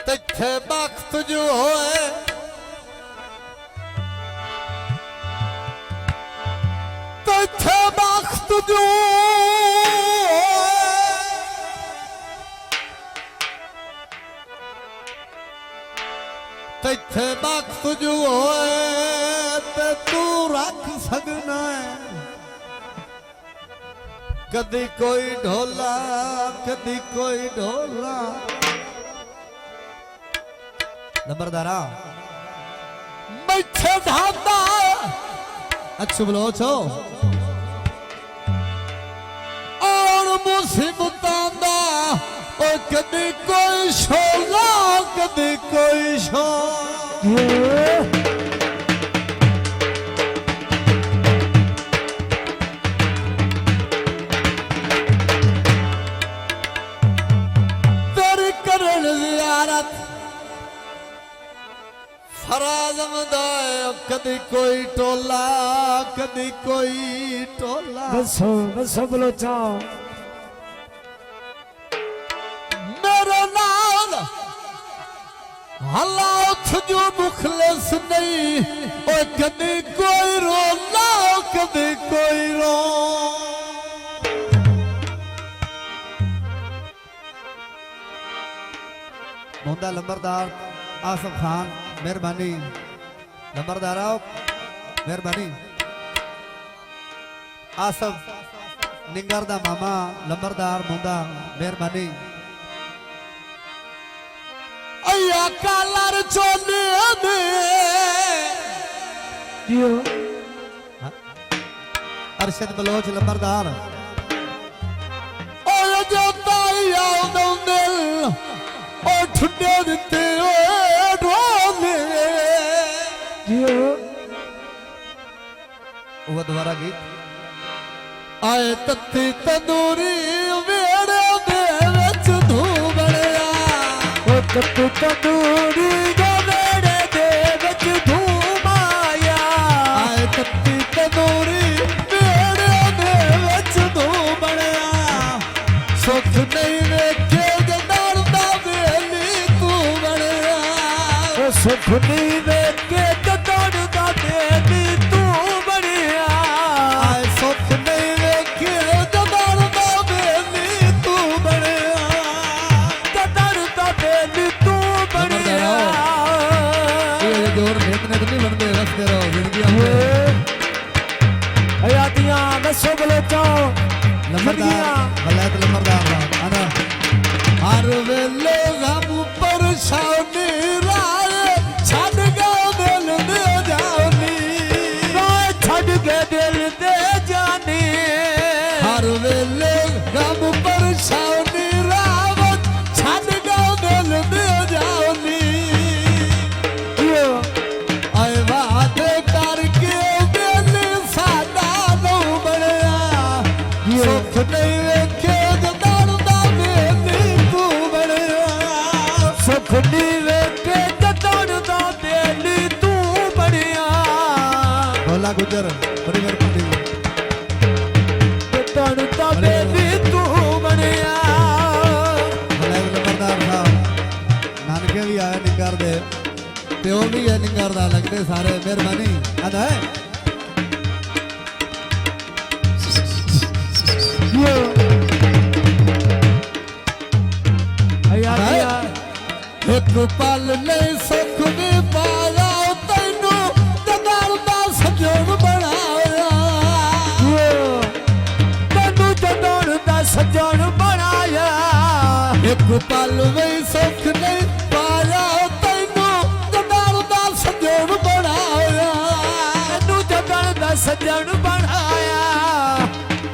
तिथे वक्त जो होए तिथे वक्त जो तिथे वक्त जो होए ते तू रख सकना है कदी कोई ढोला कदी कोई ढोला नंबरदारा बैठे धाता अच्छे बोलो छो और मुसीबतां दा ओ कदी कोई शोला कदी कोई शो तेरी करन ज़ियारत फराज़म दाए कदी कोई टोला कदी कोई टोला बस बोलो चाओ मेरे नाल हालात जो मुखलिस नहीं ओ कदी कोई रोला कदी कोई रो मुंडा लंबरदार आसफ खान मेहरबानी नंबरदार आओ मेहरबानी आसफ निंगर दा मामा लंबरदार मुंडा मेहरबानी अया कालर चोले दे जियो अरशद बलोच लंबरदार ओ जो ताई आओ दो दिल ओ ठुडे दिते ओ वो दोबारा गीत आए तत्ती तंदूरी वेड़े दे विच धू बणिया ओ तत्ती तंदूरी दे वेड़े दे विच धू माया आए तत्ती तंदूरी वेड़े दे विच धू बणिया सुख नहीं वेखे जदार दा वेली तू बणिया ओ सुख नहीं वेखे जदार दा वेली हर वेले गम परेशानी राय छड़ गए दिल दे जानी राय छड़ गए दिल दे जानी हर वेले गम परेशानी रावत छड़ गए दिल दे जानी आए वादे करके दिल सादा नौ बनया सुख नहीं वेखे खुदी वेखे जदार दा बेली तू बणिया भोला गुजर बड़ी मेहरबानी जदार दा बेली तू बणिया भला नंबरदार साहब नानके भी आया निंगर दे प्यो भी है निंगर दा लगते सारे मेहरबानी अदा है एक पल नहीं सुख भी पाया तेनू जदार दा सजन बनाया तेनू जदार दा सजन बनाया एक पल नहीं सुख नहीं पाया तेनू जदार दा सजन बनाया तेनू जदार दा सजन बनाया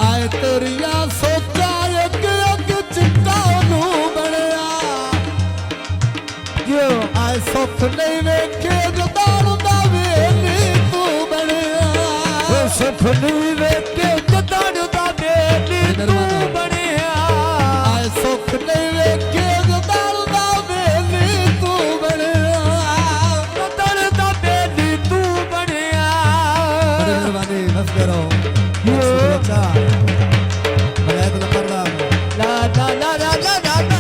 आए तेरिया सोचा एक एक चिट्टा नू बनया आए सुख नहीं वेखे जदार दा वेली तू बनया सुख नहीं वेखे जदार दा वेली तू बनया आए सुख नहीं वेखे जदार दा वेली तू बनया जदार दा वेली तू बनया मेहरबानी बस करो अच्छा ला ला ला ला ला ला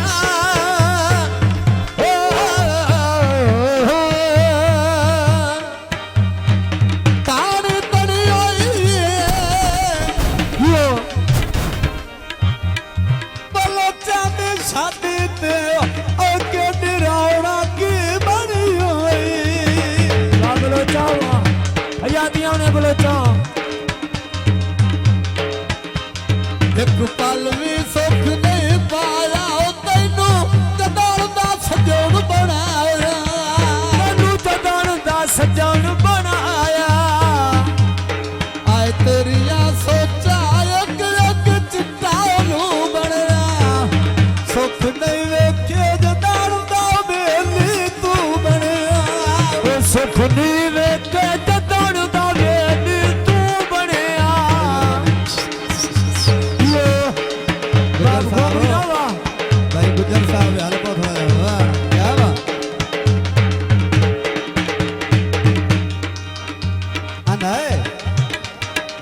ਸੁਖ ਨੀ ਵੇਖੇ ਤੇ ਦੌੜਦਾ ਵੇ ਨੀ ਤੂੰ ਬਣਿਆ ਗੁੱਜਰ ਸਾਹਿਬ ਭਾਈ ਗੁੱਜਰ ਸਾਹਿਬ ਯਾਰ ਬਹੁਤ ਹੋਇਆ ਕਿਆ ਵਾ ਅਨਾਏ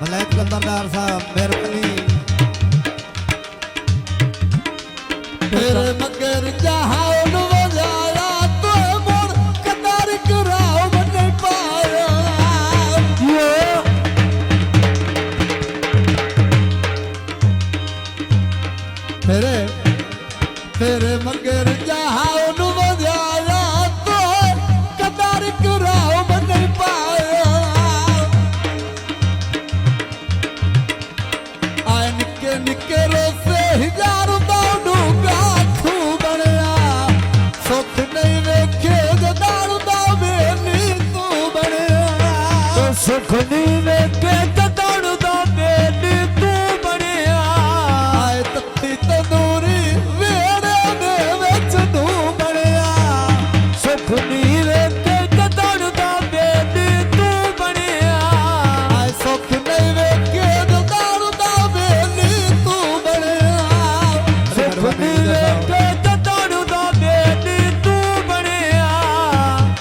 ਮਲੈਕ ਲੰਬਰਦਾਰ ਸਾਹਿਬ ਮਿਹਰਬਾਨੀ ਤੇਰੇ ਮਗਰ ਜਹਾਨ ਵਜਾਇਆ ਤੂੰ ਮੋਰ ਕਦਰ ਕਰਾਉ ਮਨ ਪਾਇਆ ਤੇਰੇ ਮਗਰ ਜਹਾਨ ਵਜਾਇਆ ਤੂੰ ਕਦਰ ਕਰਾਉ ਮਨ ਪਾਇਆ ਆਏ ਨਿੱਕੇ ਨਿੱਕੇ ਰੋਸੇ ਹਜ਼ਾਰ ਬਾਣੂ ਗਾਖੂ ਬਣਿਆ ਸੁੱਖ ਨਹੀਂ ਵੇਖੇ ਜਦਾਰ ਦਾ ਵੇਲੀ ਤੂੰ ਬਣਿਆ ਸੁਖ ਨੀ ਵੇਖੇ ਤੇ ਦੌੜਦਾ ਵੇ ਨੀ ਤੂੰ ਬਣਿਆ ਆਏ ਤੱਤੀ ਤੰਦੂਰੀ ਵੇੜੇ ਦੇ ਵਿੱਚ ਤੂੰ ਬਣਿਆ ਸੁਖ ਨੀ ਵੇਖੇ ਤੇ ਦੌੜਦਾ ਵੇ ਨੀ ਤੂੰ ਬਣਿਆ ਆਏ ਸੁੱਖ ਨਹੀਂ ਵੇਖੇ ਜਦਾਰ ਦਾ ਵੇਲੀ ਤੂੰ ਬਣਿਆ ਸੁਖ ਨੀ ਵੇਖੇ ਤੇ ਦੌੜਦਾ ਵੇ ਨੀ ਤੂੰ ਬਣਿਆ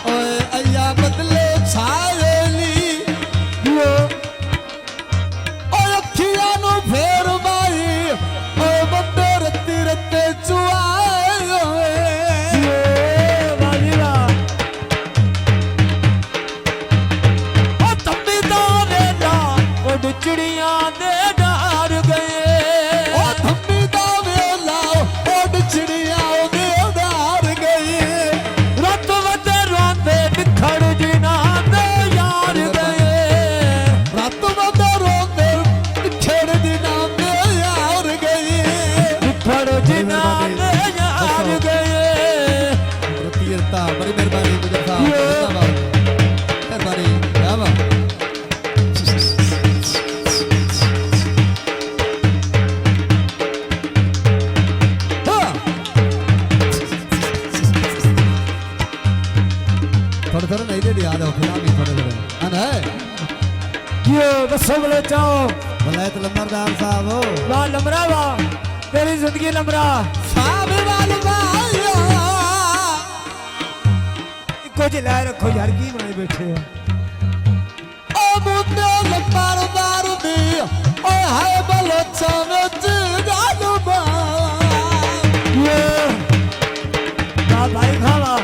ਓਏ ਅਯਾ ਬਦਲੇ ਛਾਇਲੀ ਓਏ ਅੱਖੀਆਂ ਨੂੰ ਫੇਰ ਮਾਈ ਓਏ ਬੰਦੇ ਰੱਤੀ ਰੱਤੇ ਚੁਆਏ ਓਏ ਵਾਲੀਆ ਉਹ ਤੰਬੀ ਦਾ ਵੇਲਾ ਉਹ ਚਿੜੀਆਂ ਦੇ ਡਰ ਗਏ ਓ ਥੰਮੀ ਦਾ ਵੇਲਾ ਓਡ ਚਿੜੀਆਂ ਦੇ ਉਡਾਰ ਗਈ ਰਤ ਵਤੇ ਰੋਂਦੇ ਨਿਖੜ ਜਿਨਾ ਦੇ ਯਾਰ ਗਏ ਰਾਤ ਵਦਾ ਰੋਂਦੇ ਖੇੜ ਦੀ ਨਾਮ ਦੇ ਯਾਰ ਗਈ ਨਿਖੜ ਜਿਨਾ ਦੇ ਯਾਰ ਗਏ ਰਤੀਰਤਾ ਬੜੀ ਮਿਹਰਬਾਨੀ ਗੁਜਰ ਸਾਹਿਬ ਮਿਹਰਬਾਨੀ ਕਿਆ ਵਾ ਥੋੜਾ ਥੋੜਾ ਨਹੀਂ ਦੇ ਯਾਦ ਆਉਣਾ ਵੀ ਥੋੜਾ ਥੋੜਾ ਅਨਾ ਕਿਉਂ ਦੱਸੋ ਬਲੇ ਚਾਓ ਬਲੈਤ ਲੰਬਰਦਾਰ ਸਾਹਿਬ ਵਾ ਲਮਰਾ ਵਾ ਤੇਰੀ ਜ਼ਿੰਦਗੀ ਲਮਰਾ ਸਾਹਿਬ ਵਾਲ ਵਾਇਆ ਇੱਕੋ ਜਿਹੀ ਲੈ ਰੱਖੋ ਯਾਰ ਕੀ ਬਣਾਈ ਬੈਠੇ ਆ ਓ ਮੁੰਡੇ ਲੰਬਰਦਾਰ ਦੀ ਓਏ ਹਾਏ ਬਲੋਚਾਂ ਵਿੱਚ ਗੱਲ ਬਾ ਵਾ ਭਾਈ ਖਾਵਾ